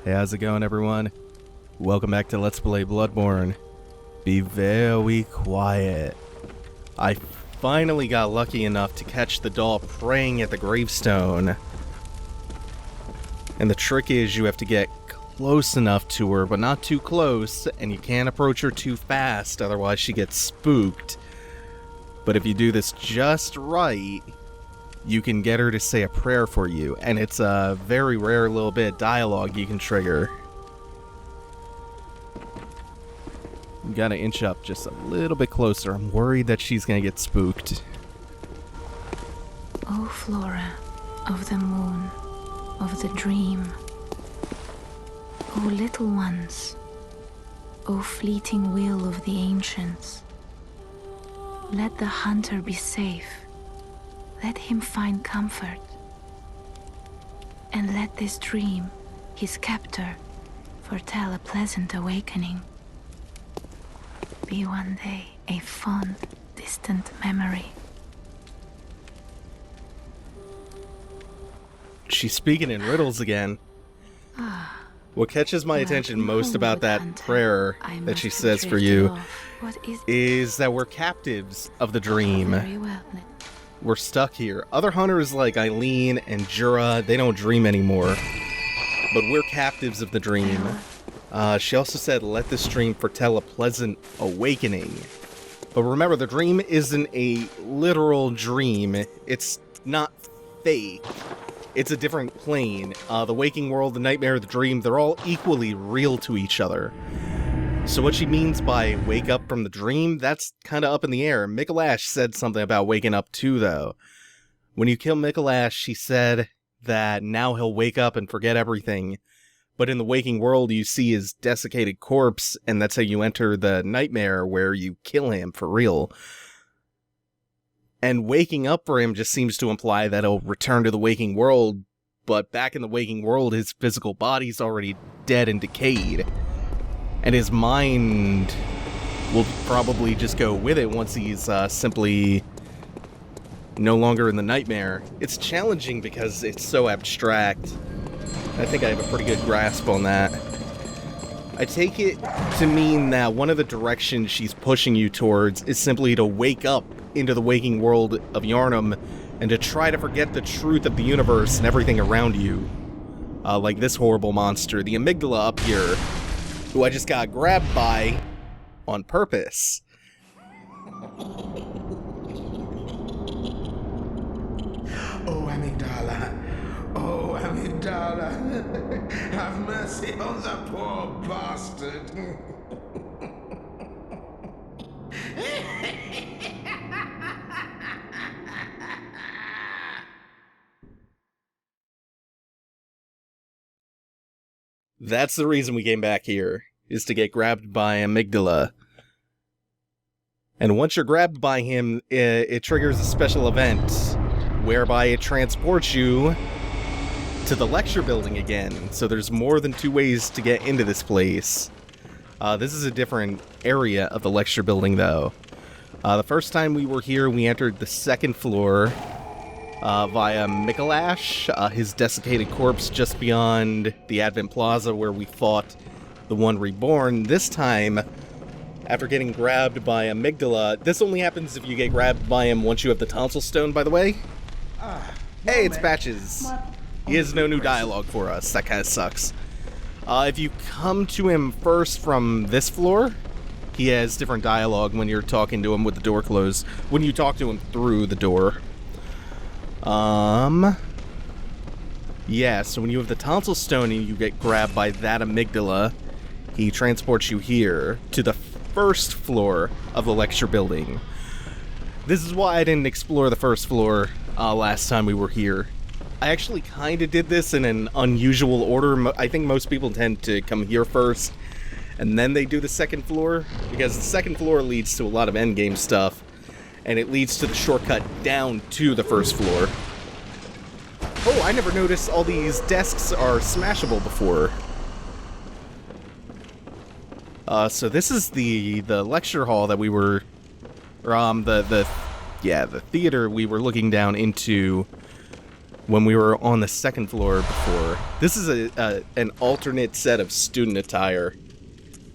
Hey, how's it going, everyone? Welcome back to Let's Play Bloodborne. Be very quiet. I finally got lucky enough to catch the doll praying at the gravestone. And the trick is you have to get close enough to her, but not too close, and you can't approach her too fast, otherwise she gets spooked. But if you do this just right, you can get her to say a prayer for you, and it's a very rare little bit of dialogue you can trigger. You gotta inch up just a little bit closer. I'm worried that she's gonna get spooked. O Flora of the moon, of the dream, O little ones, O fleeting will of the ancients, let the hunter be safe. Let him find comfort, and let this dream, his captor, foretell a pleasant awakening. Be one day a fond, distant memory. She's speaking in riddles again. What catches my attention most about that prayer that she says for you is that we're captives of the dream. We're stuck here. Other hunters like Eileen and Jura, they don't dream anymore. But we're captives of the dream. She also said, let this dream foretell a pleasant awakening. But remember, the dream isn't a literal dream. It's not fake. It's a different plane. The waking world, the nightmare, the dream, they're all equally real to each other. So what she means by wake up from the dream, that's kind of up in the air. Micolash said something about waking up too, though. When you kill Micolash, she said that now he'll wake up and forget everything. But in the waking world, you see his desiccated corpse, and that's how you enter the nightmare where you kill him for real. And waking up for him just seems to imply that he'll return to the waking world, but back in the waking world, his physical body's already dead and decayed. And his mind will probably just go with it once he's simply no longer in the nightmare. It's challenging because it's so abstract. I think I have a pretty good grasp on that. I take it to mean that one of the directions she's pushing you towards is simply to wake up into the waking world of Yharnam and to try to forget the truth of the universe and everything around you. Like this horrible monster, the amygdala up here, who I just got grabbed by on purpose. Oh, Amygdala. Oh, Amygdala. Have mercy on the poor bastard. That's the reason we came back here, is to get grabbed by Amygdala. And once you're grabbed by him, it triggers a special event, whereby it transports you to the lecture building again. So there's more than 2 ways to get into this place. This is a different area of the lecture building, though. The first time we were here, we entered the 2nd floor via Micolash, his desiccated corpse just beyond the Advent Plaza where we fought the One Reborn. This time, after getting grabbed by Amygdala, this only happens if you get grabbed by him once you have the Tonsil Stone, by the way. Hey, it's Patches. He has no new dialogue for us. That kind of sucks. If you come to him first from this floor, he has different dialogue when you're talking to him with the door closed. When you talk to him through the door. Yeah, so when you have the Tonsil Stone and you get grabbed by that Amygdala, he transports you here to the 1st floor of the lecture building. This is why I didn't explore the 1st floor last time we were here. I actually kind of did this in an unusual order. I think most people tend to come here first, and then they do the 2nd floor, because the 2nd floor leads to a lot of endgame stuff, and it leads to the shortcut down to the 1st floor. Oh, I never noticed all these desks are smashable before. So this is the lecture hall that we were, or the theater we were looking down into when we were on the second floor before. This is an alternate set of student attire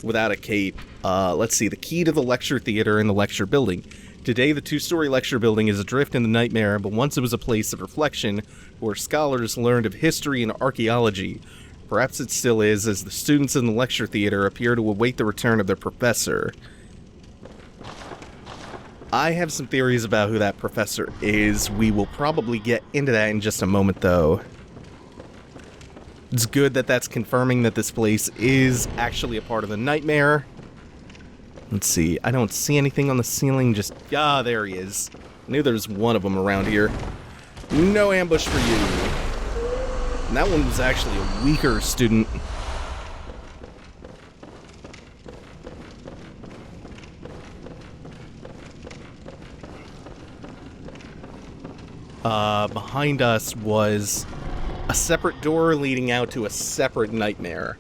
without a cape. Let's see, the key to the lecture theater in the lecture building. Today, the 2-story lecture building is adrift in the nightmare, but once it was a place of reflection where scholars learned of history and archaeology. Perhaps it still is, as the students in the lecture theater appear to await the return of their professor. I have some theories about who that professor is. We will probably get into that in just a moment, though. It's good that that's confirming that this place is actually a part of the nightmare. Let's see, I don't see anything on the ceiling, just... Ah, there he is. I knew there was one of them around here. No ambush for you. And that one was actually a weaker student. Behind us was a separate door leading out to a separate nightmare.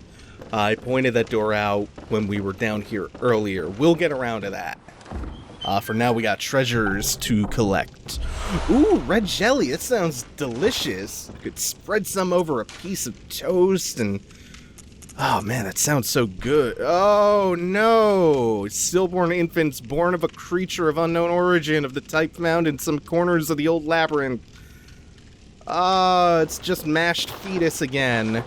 I pointed that door out when we were down here earlier. We'll get around to that. For now, we got treasures to collect. Ooh, red jelly. That sounds delicious. I could spread some over a piece of toast and... Oh, man, that sounds so good. Oh, no. Stillborn infants born of a creature of unknown origin of the type found in some corners of the old labyrinth. It's just mashed fetus again.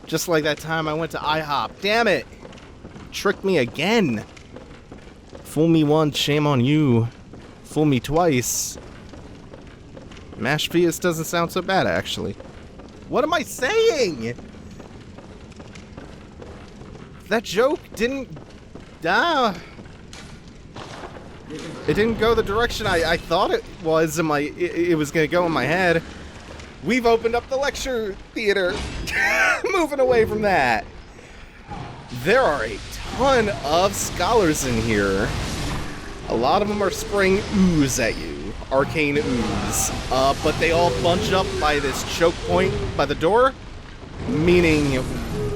Just like that time I went to IHOP. Damn it! Tricked me again. Fool me once, shame on you. Fool me twice. Mashed fetus doesn't sound so bad, actually. What am I saying? That joke didn't... it didn't go the direction I thought it was in my... It was gonna go in my head. We've opened up the lecture theater. Moving away from that. There are a ton of scholars in here. A lot of them are spraying ooze at you. Arcane ooze. But they all bunch up by this choke point by the door. Meaning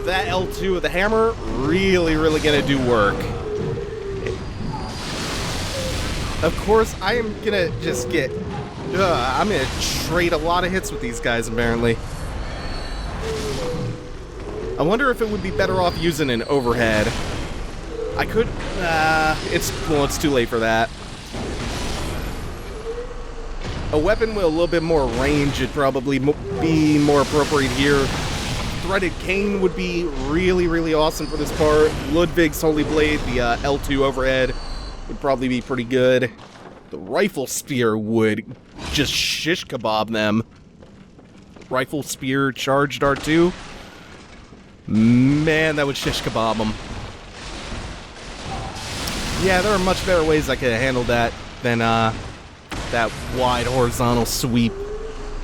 that L2 of the hammer really gonna do work. Of course, I am gonna just get... I'm gonna trade a lot of hits with these guys, apparently. I wonder if it would be better off using an overhead. I could... it's too late for that. A weapon with a little bit more range would probably be more appropriate here. Threaded cane would be really awesome for this part. Ludwig's Holy Blade, the L2 overhead, would probably be pretty good. The rifle spear would just shish kebab them. Rifle spear charged R2. Man, that would shish kebab them. Yeah, there are much better ways I could have handled that than that wide horizontal sweep.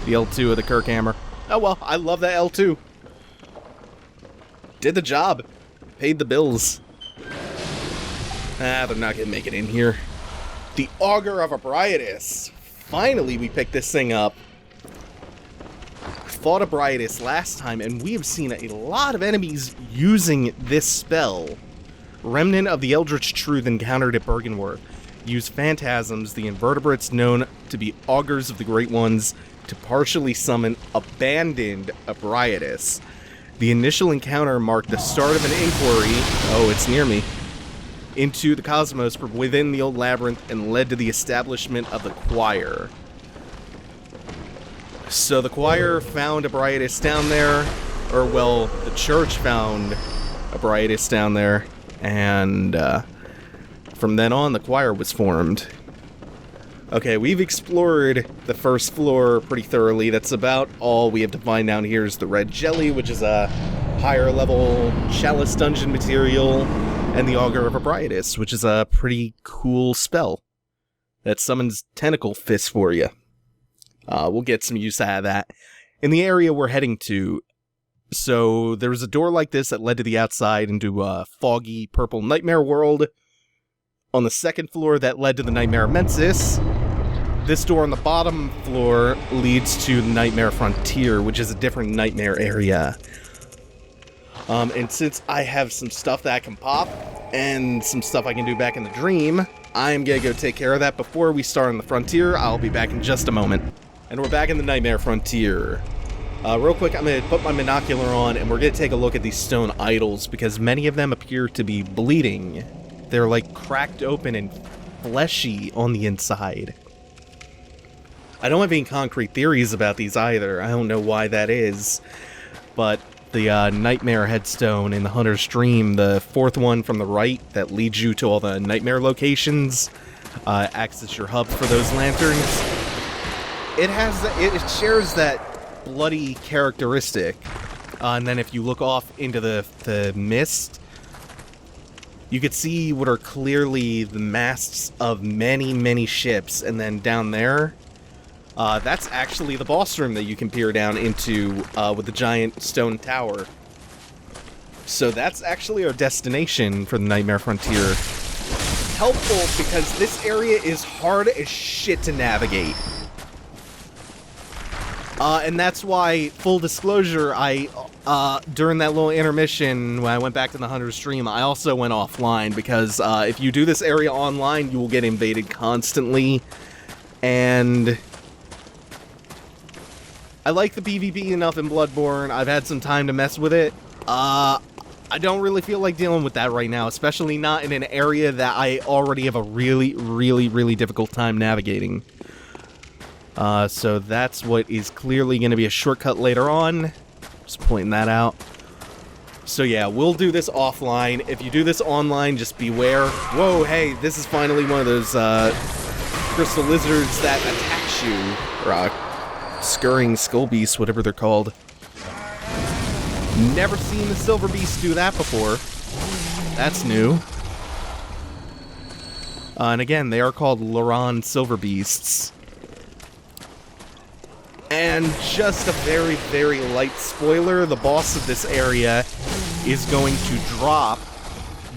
The L2 of the Kirkhammer. Oh well, I love that L2. Did the job. Paid the bills. They're not gonna make it in here. The Augur of Ebrietas. Finally, we picked this thing up. Fought Ebrietas last time, and we have seen a lot of enemies using this spell. Remnant of the Eldritch Truth encountered at Bergenworth. Use phantasms, the invertebrates known to be augurs of the Great Ones, to partially summon abandoned Ebrietas. The initial encounter marked the start of an inquiry. Oh, it's near me. Into the cosmos from within the old labyrinth and led to the establishment of the choir. So the choir found Ebrietas down there, or well, the church found Ebrietas down there, and from then on the choir was formed. Okay, we've explored the first floor pretty thoroughly. That's about all we have to find down here is the red jelly, which is a higher level chalice dungeon material, and the Augur of Ebrietas, which is a pretty cool spell that summons tentacle fists for you. We'll get some use out of that. In the area we're heading to, so there was a door like this that led to the outside into a foggy purple nightmare world. On the second floor that led to the Nightmare Mensis. This door on the bottom floor leads to the Nightmare Frontier, which is a different nightmare area. And since I have some stuff that I can pop, and some stuff I can do back in the dream, I'm gonna go take care of that before we start on the Frontier. I'll be back in just a moment. And we're back in the Nightmare Frontier. Real quick, I'm going to put my binocular on, and we're going to take a look at these stone idols, because many of them appear to be bleeding. They're, like, cracked open and fleshy on the inside. I don't have any concrete theories about these either. I don't know why that is. But the Nightmare headstone in the Hunter's Dream, the fourth one from the right that leads you to all the Nightmare locations, acts as your hub for those lanterns. It shares that bloody characteristic. And then if you look off into the mist, you could see what are clearly the masts of many, many ships. And then down there, that's actually the boss room that you can peer down into with the giant stone tower. So that's actually our destination for the Nightmare Frontier. Helpful because this area is hard as shit to navigate. And that's why, full disclosure, during that little intermission when I went back to the Hunter's Dream, I also went offline because if you do this area online, you will get invaded constantly. And I like the PvP enough in Bloodborne. I've had some time to mess with it. I don't really feel like dealing with that right now, especially not in an area that I already have a really, really, really difficult time navigating. So that's what is clearly going to be a shortcut later on. Just pointing that out. So yeah, we'll do this offline. If you do this online, just beware. Whoa, hey, this is finally one of those crystal lizards that attacks you. Or scurrying skull beasts, whatever they're called. Never seen the silver beast do that before. That's new. And again, they are called Loran silver beasts. And just a very, very light spoiler, the boss of this area is going to drop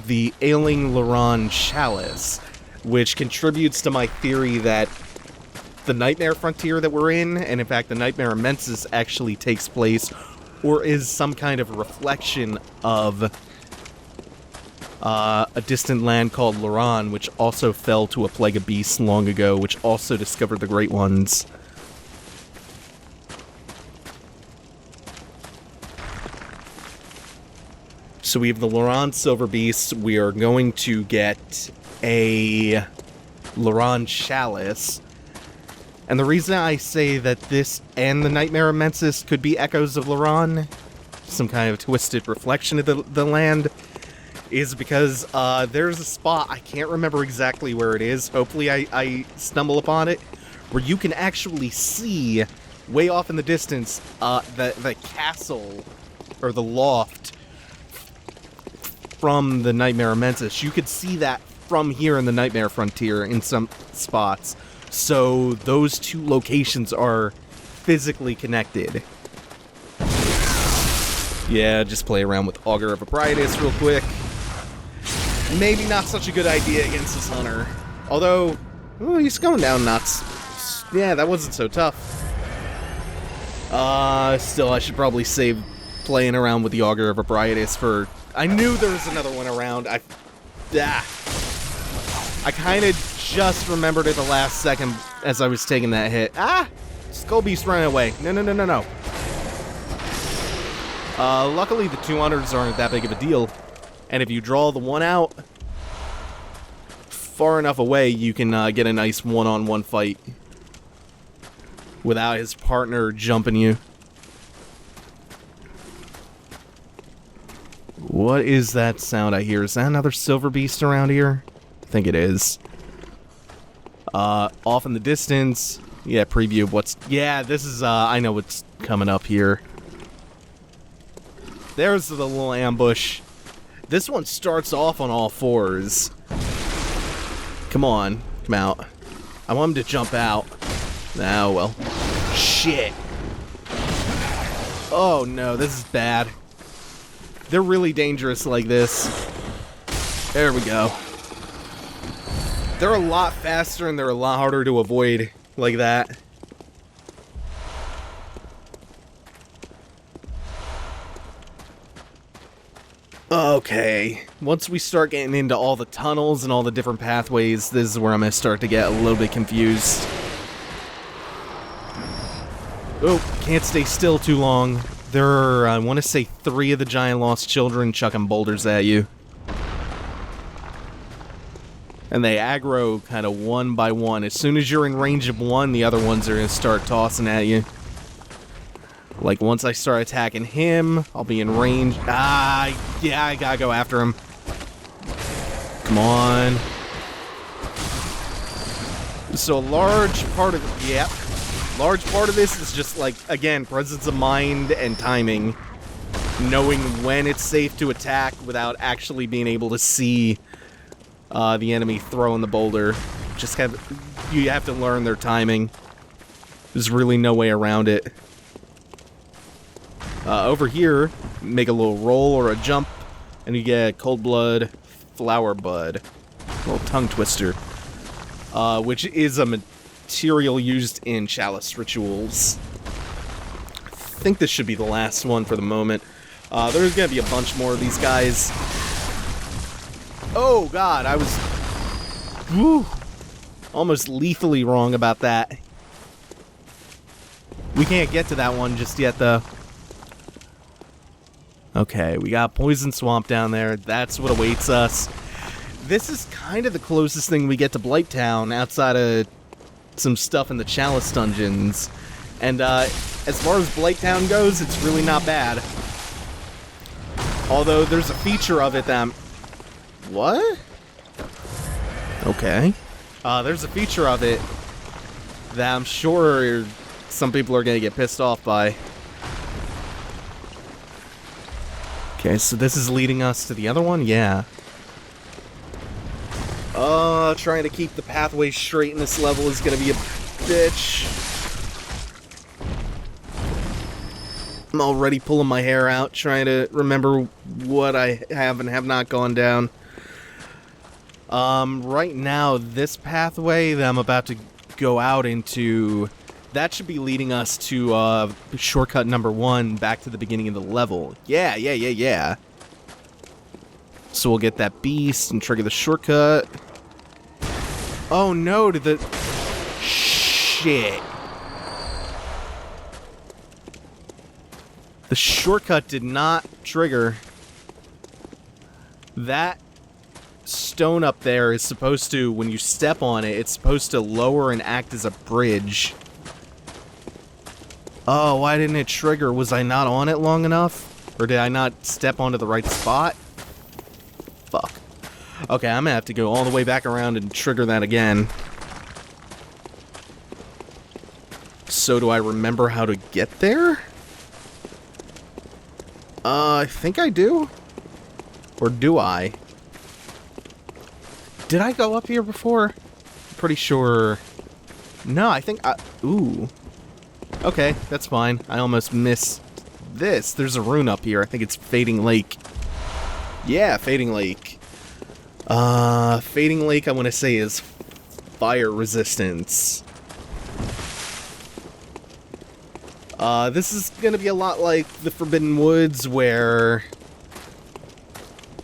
the Ailing Loran Chalice, which contributes to my theory that the Nightmare Frontier that we're in, and in fact the Nightmare Immensis, actually takes place, or is some kind of reflection of a distant land called Loran, which also fell to a plague of beasts long ago, which also discovered the Great Ones. So we have the Loran Silver Beast. We are going to get a Loran Chalice. And the reason I say that this and the Nightmare Immensis could be echoes of Loran, some kind of twisted reflection of the land, is because there's a spot, I can't remember exactly where it is, hopefully I stumble upon it, where you can actually see, way off in the distance, the castle, or the loft, from the Nightmare Immensis. You could see that from here in the Nightmare Frontier in some spots. So those two locations are physically connected. Yeah, just play around with Augur of Ebrietys real quick. Maybe not such a good idea against this hunter. Although, oh, he's going down nuts. Yeah, that wasn't so tough. Still, I should probably save playing around with the Augur of Ebrietys for... I knew there was another one around. I kind of just remembered it the last second as I was taking that hit. Ah! Skull Beast running away. No. Luckily the 200s aren't that big of a deal. And if you draw the one out far enough away, you can get a nice one-on-one fight without his partner jumping you. What is that sound I hear? Is that another silver beast around here? I think it is. Off in the distance. Yeah, preview of what's... Yeah, this is, I know what's coming up here. There's the little ambush. This one starts off on all fours. Come on. Come out. I want him to jump out. Oh, well. Shit. Oh, no. This is bad. They're really dangerous like this. There we go. They're a lot faster and they're a lot harder to avoid like that. Okay. Once we start getting into all the tunnels and all the different pathways, this is where I'm going to start to get a little bit confused. Oh, can't stay still too long. There are, I want to say, 3 of the giant lost children chucking boulders at you. And they aggro kind of one by one. As soon as you're in range of one, the other ones are going to start tossing at you. Like, once I start attacking him, I'll be in range. Yeah, I gotta go after him. Come on. So a large part of this is just like, again, presence of mind and timing. Knowing when it's safe to attack without actually being able to see the enemy throwing the boulder. You have to learn their timing. There's really no way around it. Over here, make a little roll or a jump, and you get Cold Blood Flower Bud. A little tongue twister. Which is a material used in chalice rituals. I think this should be the last one for the moment. There's gonna be a bunch more of these guys. Oh god, I was almost lethally wrong about that. We can't get to that one just yet, though. Okay, we got Poison Swamp down there. That's what awaits us. This is kind of the closest thing we get to Blighttown outside of some stuff in the Chalice dungeons. And as far as Blighttown goes, it's really not bad. Although there's a feature of it that What? Okay. There's a feature of it that I'm sure some people are going to get pissed off by. Okay, so this is leading us to the other one? Yeah. Trying to keep the pathway straight in this level is going to be a bitch. I'm already pulling my hair out, trying to remember what I have and have not gone down. Right now, this pathway that I'm about to go out into, that should be leading us to, shortcut number 1 back to the beginning of the level. Yeah. So we'll get that beast and trigger the shortcut. Oh no, shit. The shortcut did not trigger. That stone up there is supposed to, when you step on it, it's supposed to lower and act as a bridge. Oh, why didn't it trigger? Was I not on it long enough? Or did I not step onto the right spot? Fuck. Okay, I'm gonna have to go all the way back around and trigger that again. So do I remember how to get there? I think I do. Or do I? Did I go up here before? I'm pretty sure. No, I think ooh. Okay, that's fine. I almost missed this. There's a rune up here. I think it's Fading Lake. Yeah, Fading Lake. Fading Lake, I want to say, is fire resistance. This is going to be a lot like the Forbidden Woods, where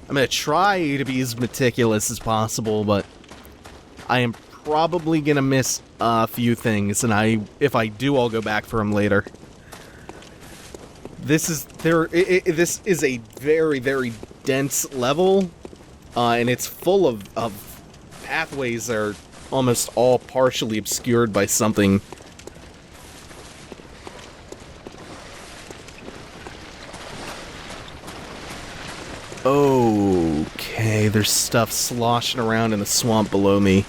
I'm going to try to be as meticulous as possible, but I am probably going to miss a few things, and if I do, I'll go back for them later. This is this is a very, very dense level, and it's full of pathways that are almost all partially obscured by something. Okay, there's stuff sloshing around in the swamp below me.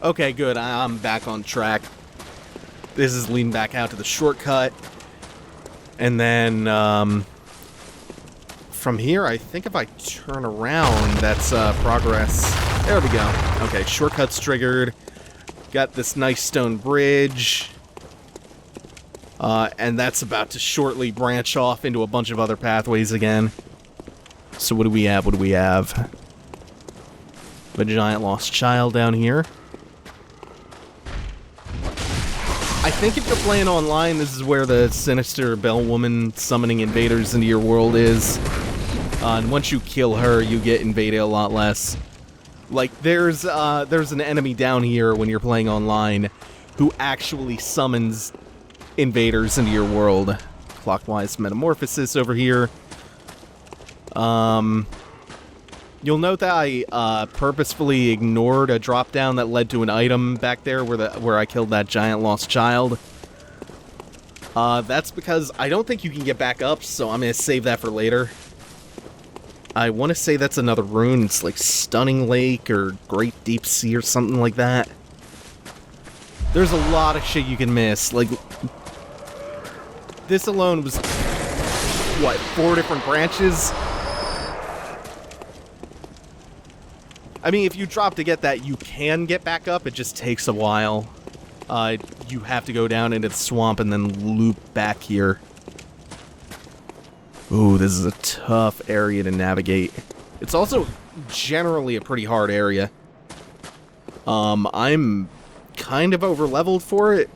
Okay, good. I'm back on track. This is leading back out to the shortcut. And then, from here, I think if I turn around, that's progress. There we go. Okay, shortcut's triggered. Got this nice stone bridge. And that's about to shortly branch off into a bunch of other pathways again. So what do we have? A giant lost child down here. I think if you're playing online, this is where the sinister bell woman summoning invaders into your world is. And once you kill her, you get invaded a lot less. Like, there's an enemy down here when you're playing online who actually summons invaders into your world. Clockwise metamorphosis over here. You'll note that I purposefully ignored a drop down that led to an item back there where I killed that giant lost child. That's because I don't think you can get back up, so I'm gonna save that for later. I want to say that's another rune. It's like Stunning Lake or Great Deep Sea or something like that. There's a lot of shit you can miss. Like, this alone was, what, 4 different branches? I mean, if you drop to get that, you can get back up. It just takes a while. You have to go down into the swamp and then loop back here. Ooh, this is a tough area to navigate. It's also generally a pretty hard area. I'm kind of overleveled for it.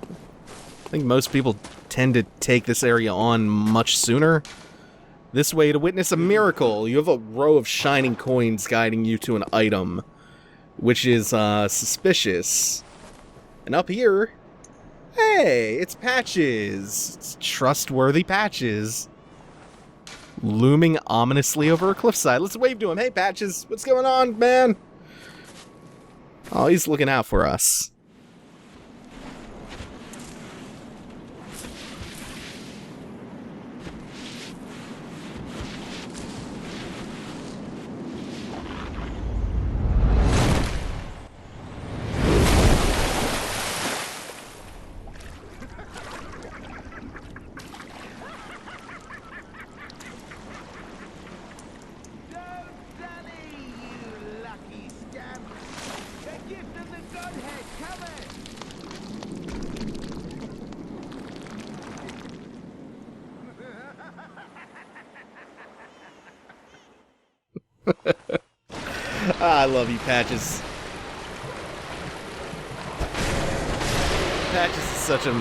I think most people tend to take this area on much sooner. This way to witness a miracle. You have a row of shining coins guiding you to an item, which is suspicious. And up here, hey, it's Patches. It's trustworthy Patches. Looming ominously over a cliffside. Let's wave to him. Hey, Patches, what's going on, man? Oh, he's looking out for us. I love you, Patches. Patches is such a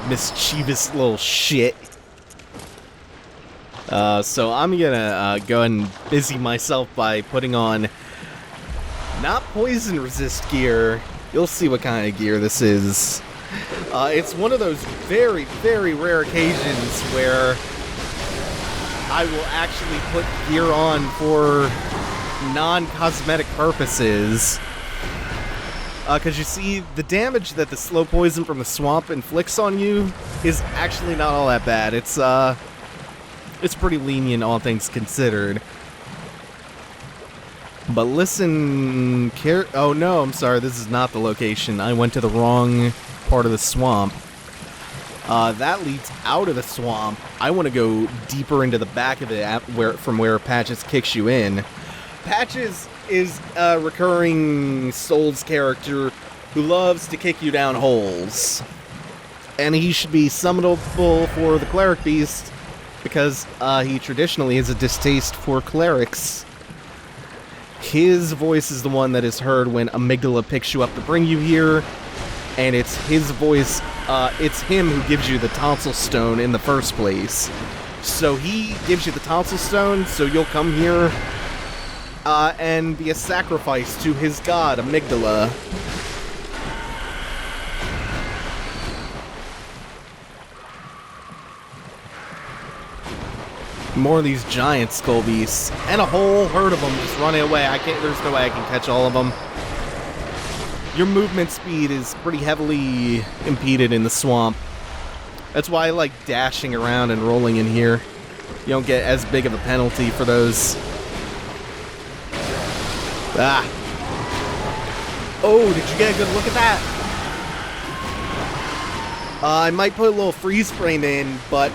mischievous little shit. So I'm gonna go ahead and busy myself by putting on not poison resist gear. You'll see what kind of gear this is. It's one of those very, very rare occasions where I will actually put gear on for non-cosmetic purposes. Because you see, the damage that the slow poison from the swamp inflicts on you is actually not all that bad. It's pretty lenient, all things considered. But listen, oh no, I'm sorry, this is not the location. I went to the wrong part of the swamp. That leads out of the swamp. I want to go deeper into the back of it, from where Patches kicks you in. Patches is a recurring Souls character who loves to kick you down holes. And he should be summonable for the Cleric Beast, because he traditionally has a distaste for clerics. His voice is the one that is heard when Amygdala picks you up to bring you here, and it's his voice, it's him who gives you the Tonsil Stone in the first place. So he gives you the Tonsil Stone, so you'll come here and be a sacrifice to his god, Amygdala. More of these giant skull beasts, and a whole herd of them just running away. There's no way I can catch all of them. Your movement speed is pretty heavily impeded in the swamp. That's why I like dashing around and rolling in here. You don't get as big of a penalty for those. Ah. Oh, did you get a good look at that? I might put a little freeze frame in, but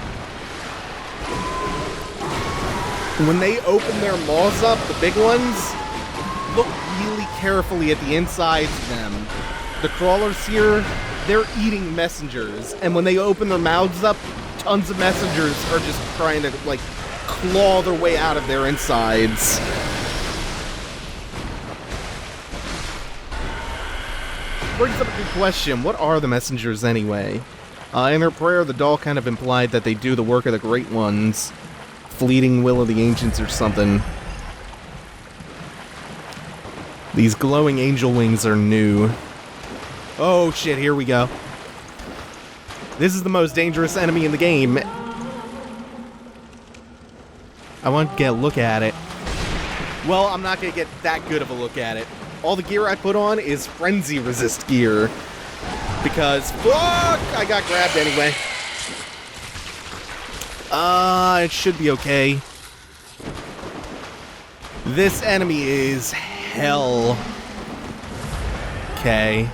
when they open their maws up, the big ones, look really carefully at the insides of them. The crawlers here, they're eating messengers, and when they open their mouths up, tons of messengers are just trying to, like, claw their way out of their insides. Brings up a good question. What are the messengers anyway? In her prayer, the doll kind of implied that they do the work of the Great Ones. Fleeting will of the ancients or something. These glowing angel wings are new. Oh shit, here we go. This is the most dangerous enemy in the game. I want to get a look at it. Well, I'm not going to get that good of a look at it. All the gear I put on is frenzy resist gear. Because, fuck, I got grabbed anyway. It should be okay. This enemy is hell. Okay.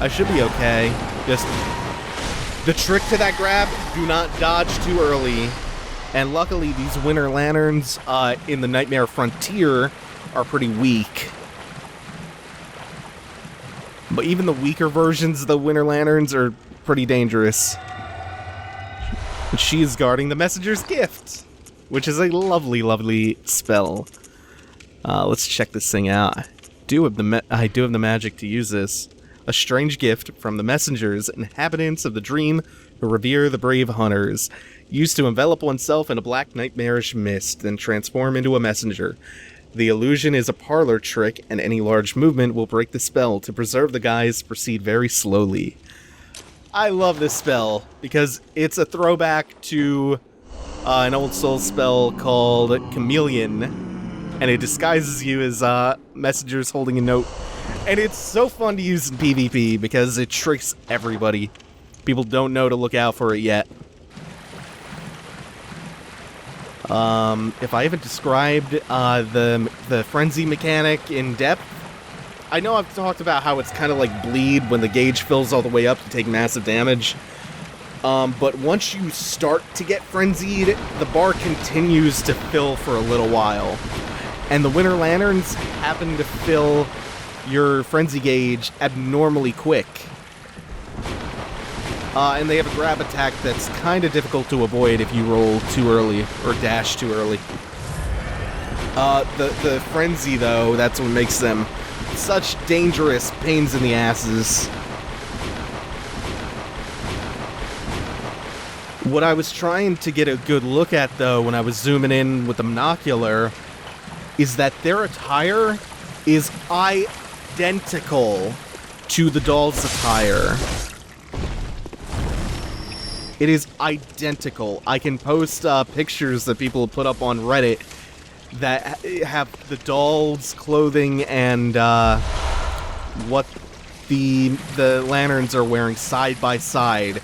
I should be okay. Just the trick to that grab, do not dodge too early. And luckily, these Winter Lanterns in the Nightmare Frontier are pretty weak. But even the weaker versions of the Winter Lanterns are pretty dangerous. And she is guarding the Messenger's Gift, which is a lovely, lovely spell. Let's check this thing out. I do have the magic to use this. A strange gift from the messengers, inhabitants of the dream who revere the brave hunters. Used to envelop oneself in a black nightmarish mist, then transform into a messenger. The illusion is a parlor trick, and any large movement will break the spell. To preserve the guise, proceed very slowly. I love this spell, because it's a throwback to an old soul spell called Chameleon, and it disguises you as messengers holding a note. And it's so fun to use in PvP, because it tricks everybody. People don't know to look out for it yet. If I haven't described the frenzy mechanic in depth, I know I've talked about how it's kind of like bleed when the gauge fills all the way up to take massive damage. But once you start to get frenzied, the bar continues to fill for a little while. And the Winter Lanterns happen to fill your frenzy gauge abnormally quick. And they have a grab attack that's kind of difficult to avoid if you roll too early or dash too early. The frenzy, though, that's what makes them such dangerous pains in the asses. What I was trying to get a good look at, though, when I was zooming in with the monocular, is that their attire is identical to the doll's attire. It is identical. I can post pictures that people put up on Reddit that have the doll's clothing and what the lanterns are wearing side by side.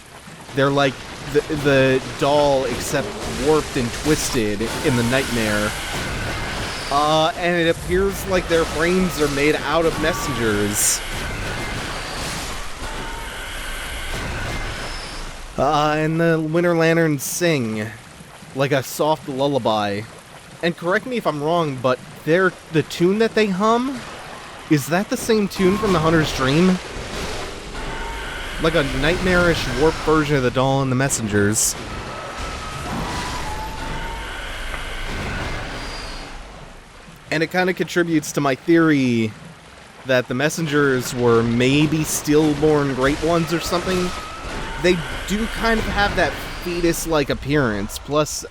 They're like the doll, except warped and twisted in the Nightmare. And it appears like their frames are made out of messengers. And the Winter Lanterns sing like a soft lullaby. And correct me if I'm wrong, but the tune that they hum, is that the same tune from the Hunter's Dream? Like a nightmarish, warped version of the doll and the messengers. And it kind of contributes to my theory that the messengers were maybe stillborn great ones or something. They do kind of have that fetus-like appearance. Plus,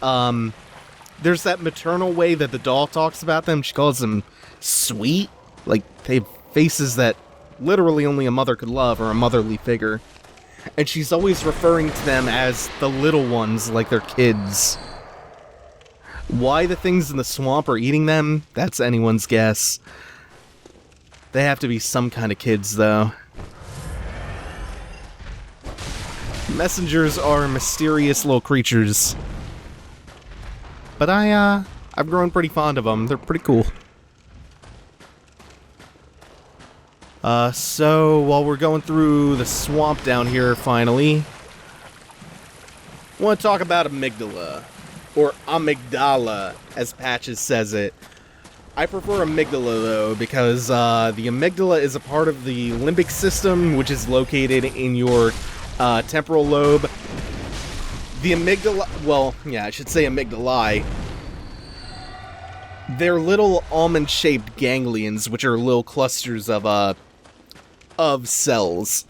there's that maternal way that the doll talks about them. She calls them sweet. Like, they have faces that literally only a mother could love, or a motherly figure. And she's always referring to them as the little ones, like they're kids. Why the things in the swamp are eating them, that's anyone's guess. They have to be some kind of kids, though. Messengers are mysterious little creatures. But I've grown pretty fond of them. They're pretty cool. So, while we're going through the swamp down here, finally, I want to talk about amygdala. Or amygdala, as Patches says it. I prefer amygdala, though, because the amygdala is a part of the limbic system, which is located in your temporal lobe. The amygdala, well, yeah, I should say amygdalae. They're little almond-shaped ganglions, which are little clusters of cells.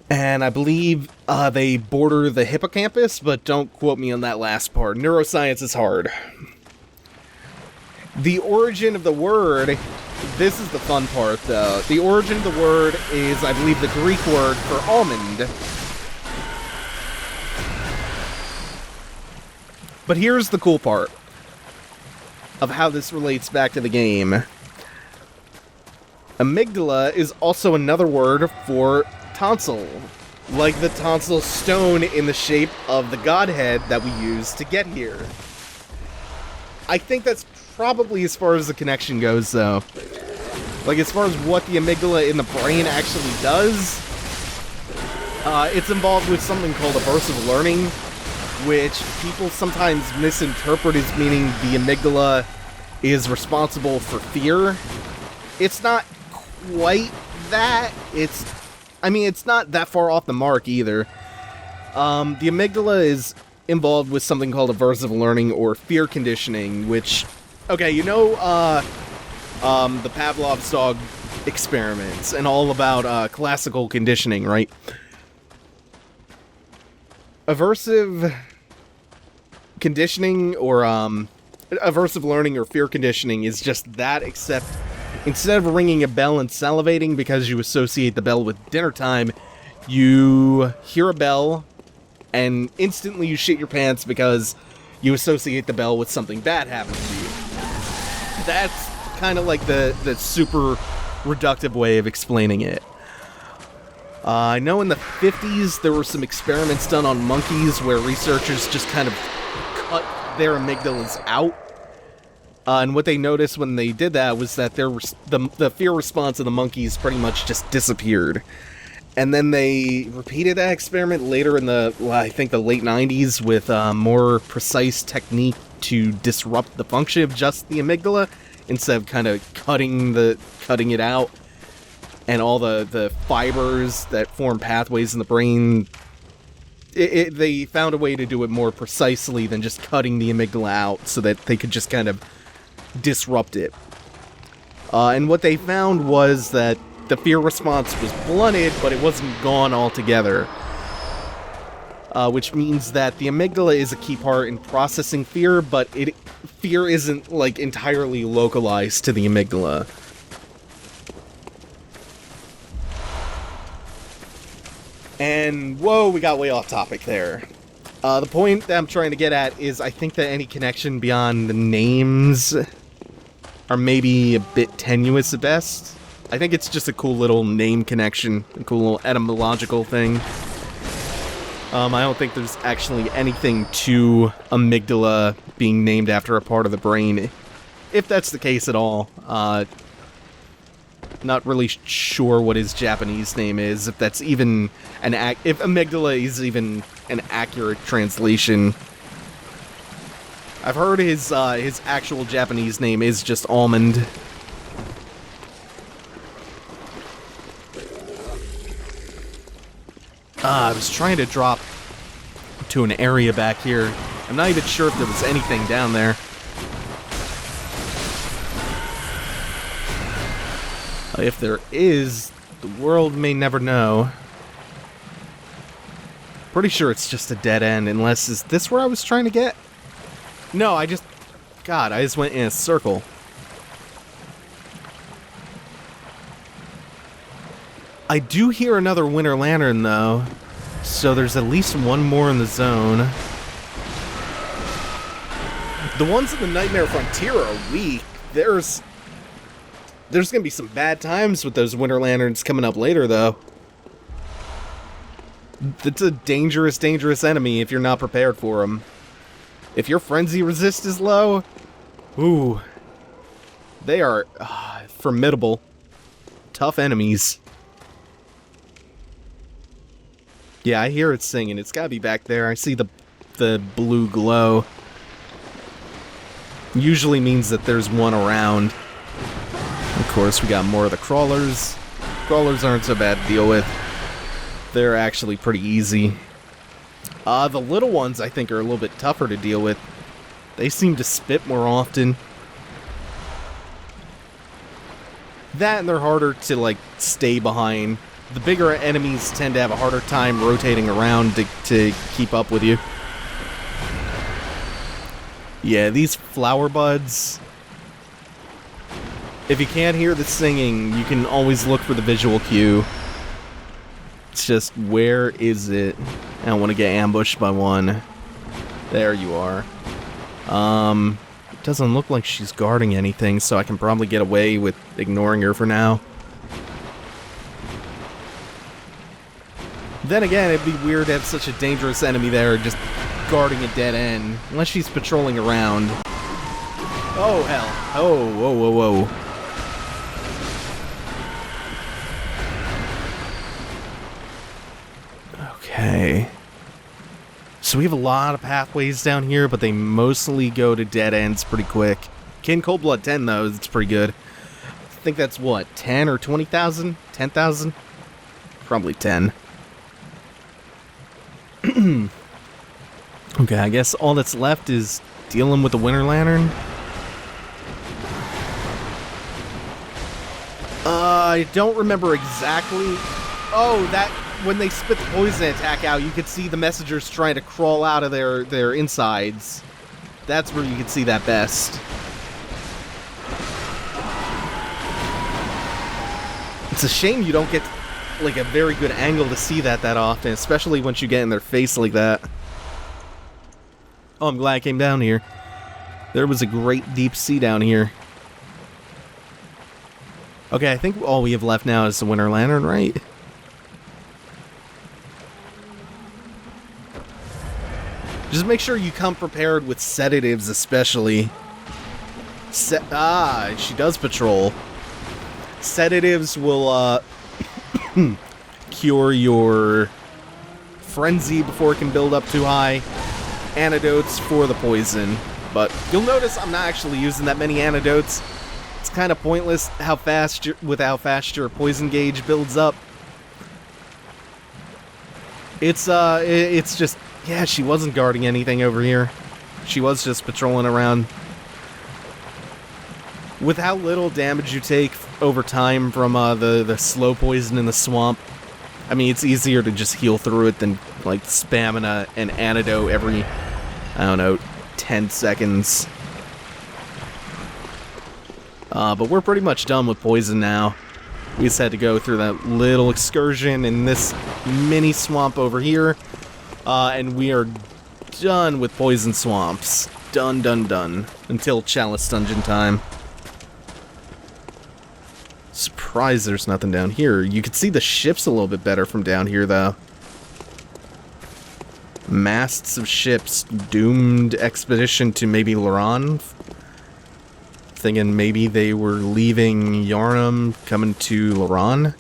And I believe they border the hippocampus, but don't quote me on that last part. Neuroscience is hard. The origin of the word, this is the fun part though. The origin of the word is, I believe, the Greek word for almond. But here's the cool part of how this relates back to the game. Amygdala is also another word for tonsil, like the tonsil stone in the shape of the godhead that we used to get here. I think that's probably as far as the connection goes, though. Like, as far as what the amygdala in the brain actually does, it's involved with something called aversive learning, which people sometimes misinterpret as meaning the amygdala is responsible for fear. It's not quite that. It's not that far off the mark either. The amygdala is involved with something called aversive learning or fear conditioning, which, okay, you know, the Pavlov's dog experiments and all about classical conditioning, right? Aversive conditioning or aversive learning or fear conditioning is just that, except instead of ringing a bell and salivating because you associate the bell with dinner time, you hear a bell and instantly you shit your pants because you associate the bell with something bad happening to you. That's kind of like the super reductive way of explaining it. I know in the 50s there were some experiments done on monkeys where researchers just kind of cut their amygdalas out. And what they noticed when they did that was that the fear response of the monkeys pretty much just disappeared. And then they repeated that experiment later in I think the late 90s with a more precise technique to disrupt the function of just the amygdala instead of kind of cutting it out. And all the fibers that form pathways in the brain, they found a way to do it more precisely than just cutting the amygdala out so that they could just kind of disrupt it. And what they found was that the fear response was blunted, but it wasn't gone altogether. Which means that the amygdala is a key part in processing fear, but fear isn't, like, entirely localized to the amygdala. And, whoa, we got way off topic there. The point that I'm trying to get at is I think that any connection beyond the names are maybe a bit tenuous at best. I think it's just a cool little name connection, a cool little etymological thing. I don't think there's actually anything to amygdala being named after a part of the brain, if that's the case at all. Not really sure what his Japanese name is, if that's even if amygdala is even an accurate translation. I've heard his actual Japanese name is just almond. I was trying to drop to an area back here. I'm not even sure if there was anything down there. If there is, the world may never know. Pretty sure it's just a dead end, unless... Is this where I was trying to get? No, I just went in a circle. I do hear another Winter Lantern, though. So there's at least one more in the zone. The ones in the Nightmare Frontier are weak. There's gonna be some bad times with those Winter Lanterns coming up later, though. It's a dangerous, dangerous enemy if you're not prepared for them. If your frenzy resist is low, ooh, they are formidable, tough enemies. Yeah, I hear it singing. It's gotta be back there. I see the blue glow. Usually means that there's one around. Of course, we got more of the crawlers. Crawlers aren't so bad to deal with. They're actually pretty easy. The little ones, I think, are a little bit tougher to deal with. They seem to spit more often. That, and they're harder to, like, stay behind. The bigger enemies tend to have a harder time rotating around to keep up with you. Yeah, these flower buds, If you can't hear the singing, you can always look for the visual cue. It's just, where is it? I don't want to get ambushed by one. There you are. It doesn't look like she's guarding anything, so I can probably get away with ignoring her for now. Then again, it'd be weird to have such a dangerous enemy there just guarding a dead end. Unless she's patrolling around. Oh, hell. Oh, whoa, whoa, whoa. Okay. So we have a lot of pathways down here, but they mostly go to dead ends pretty quick. Kin Coldblood 10, though, it's pretty good. I think that's what, 10 or 20,000? 10,000? Probably 10. Okay, I guess all that's left is dealing with the Winter Lantern. I don't remember exactly. Oh, that when they spit the poison attack out, you could see the messengers trying to crawl out of their insides. That's where you could see that best. It's a shame you don't get like a very good angle to see that often, especially once you get in their face like that. Oh, I'm glad I came down here. There was a great deep sea down here. Okay, I think all we have left now is the Winter Lantern, right? Just make sure you come prepared with sedatives, especially. She does patrol. Sedatives will, cure your frenzy before it can build up too high. Antidotes for the poison. But you'll notice I'm not actually using that many antidotes. It's kind of pointless how fast your poison gauge builds up. It's just, yeah, she wasn't guarding anything over here. She was just patrolling around. With how little damage you take over time from the slow poison in the swamp, I mean, it's easier to just heal through it than, like, spamming an antidote every, I don't know, 10 seconds. But we're pretty much done with poison now. We just had to go through that little excursion in this mini swamp over here. And we are done with poison swamps. Done, done, done. Until Chalice Dungeon time. Surprised there's nothing down here. You can see the ships a little bit better from down here, though. Masts of ships. Doomed expedition to maybe Loran. Thinking maybe they were leaving Yharnam, coming to Loran.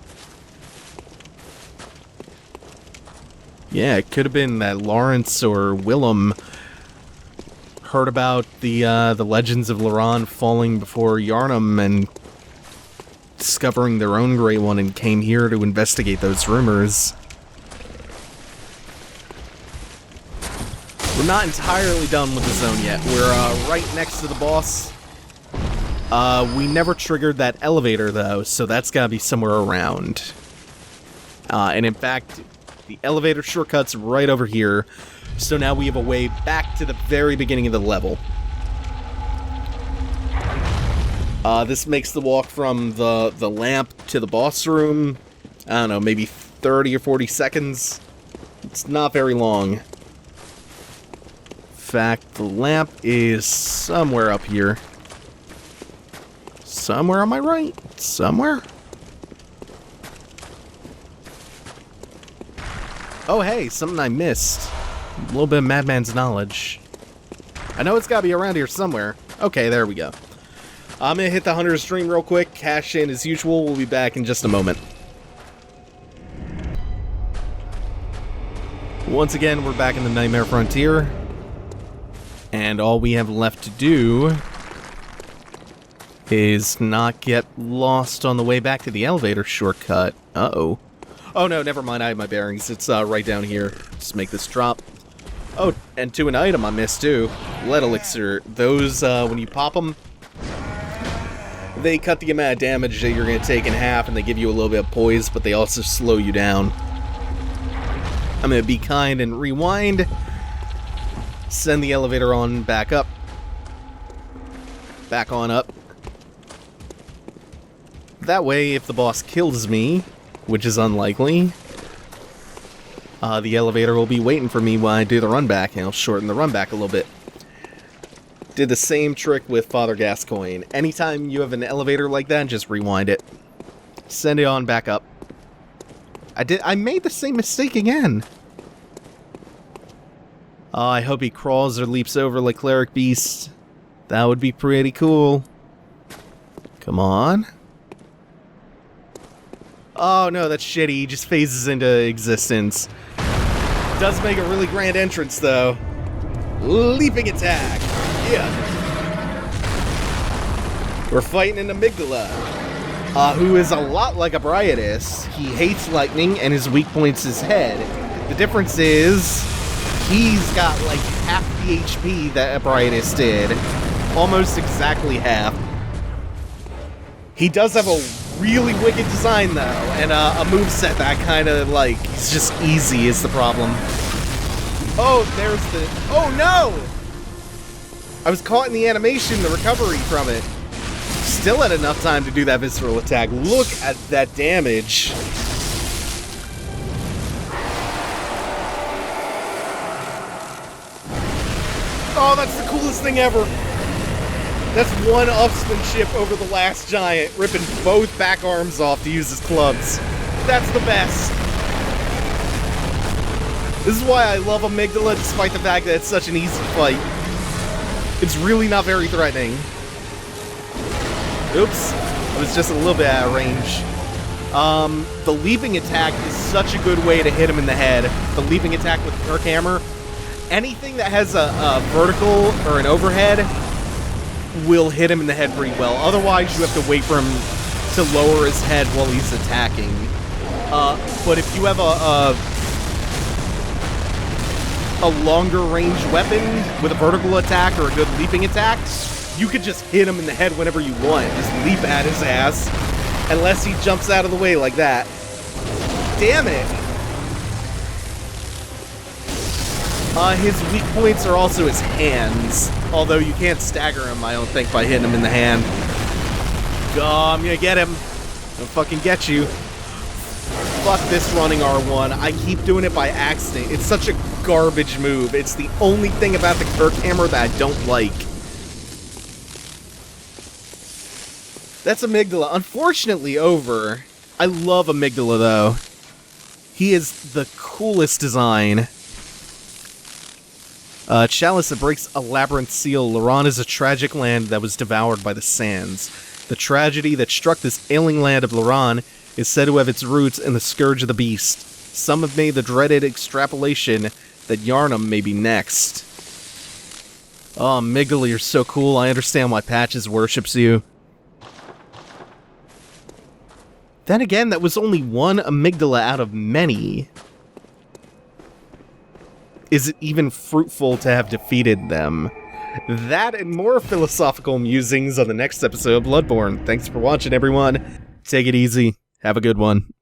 Yeah, it could have been that Lawrence or Willem heard about the legends of Loran falling before Yharnam and discovering their own Grey One and came here to investigate those rumors. We're not entirely done with the zone yet. We're right next to the boss. We never triggered that elevator, though, so that's gotta be somewhere around. And in fact, the elevator shortcut's right over here, so now we have a way back to the very beginning of the level. This makes the walk from the lamp to the boss room, I don't know, maybe 30 or 40 seconds. It's not very long. In fact, the lamp is somewhere up here. Somewhere on my right? Somewhere? Oh, hey, something I missed. A little bit of Madman's knowledge. I know it's gotta be around here somewhere. Okay, there we go. I'm gonna hit the Hunter's Dream real quick, cash in as usual. We'll be back in just a moment. Once again, we're back in the Nightmare Frontier. And all we have left to do is not get lost on the way back to the elevator shortcut. Uh-oh. Oh no, never mind, I have my bearings. It's right down here. Just make this drop. Oh, and to an item I missed too. Lead Elixir. Those, when you pop them, they cut the amount of damage that you're going to take in half, and they give you a little bit of poise, but they also slow you down. I'm going to be kind and rewind. Send the elevator on back up. Back on up. That way, if the boss kills me, which is unlikely, the elevator will be waiting for me while I do the run back, and I'll shorten the run back a little bit. Did the same trick with Father Gascoigne. Anytime you have an elevator like that, just rewind it. Send it on back up. I made the same mistake again. I hope he crawls or leaps over like Cleric Beast. That would be pretty cool. Come on. Oh no, that's shitty. He just phases into existence. Does make a really grand entrance though. Leaping attack. Yeah. We're fighting an Amygdala, who is a lot like Ebrietas. He hates lightning and his weak point's his head. The difference is he's got like half the HP that Ebrietas did. Almost exactly half. He does have a really wicked design though, and a moveset that I kind of like. It's just easy is the problem. Oh, there's the... Oh no! I was caught in the animation, the recovery from it. Still had enough time to do that visceral attack. Look at that damage. Oh, that's the coolest thing ever. That's one upsmanship over the last giant, ripping both back arms off to use his clubs. That's the best. This is why I love Amygdala, despite the fact that it's such an easy fight. It's really not very threatening. Oops. I was just a little bit out of range. The leaping attack is such a good way to hit him in the head. The leaping attack with Kirk Hammer. Anything that has a vertical or an overhead will hit him in the head pretty well. Otherwise, you have to wait for him to lower his head while he's attacking. But if you have a longer range weapon with a vertical attack or a good leaping attack, you could just hit him in the head whenever you want. Just leap at his ass. Unless he jumps out of the way like that. Damn it! His weak points are also his hands. Although you can't stagger him, I don't think, by hitting him in the hand. Oh, I'm gonna get him. I'll fucking get you. Fuck this running R1. I keep doing it by accident. It's such a garbage move. It's the only thing about the Kirk Hammer that I don't like. That's Amygdala. Unfortunately over. I love Amygdala though. He is the coolest design. Chalice that breaks a labyrinth seal. Loran is a tragic land that was devoured by the sands. The tragedy that struck this ailing land of Loran is said to have its roots in the scourge of the beast. Some have made the dreaded extrapolation that Yharnam may be next. Oh, Amygdala, you're so cool. I understand why Patches worships you. Then again, that was only one Amygdala out of many. Is it even fruitful to have defeated them? That and more philosophical musings on the next episode of Bloodborne. Thanks for watching, everyone. Take it easy. Have a good one.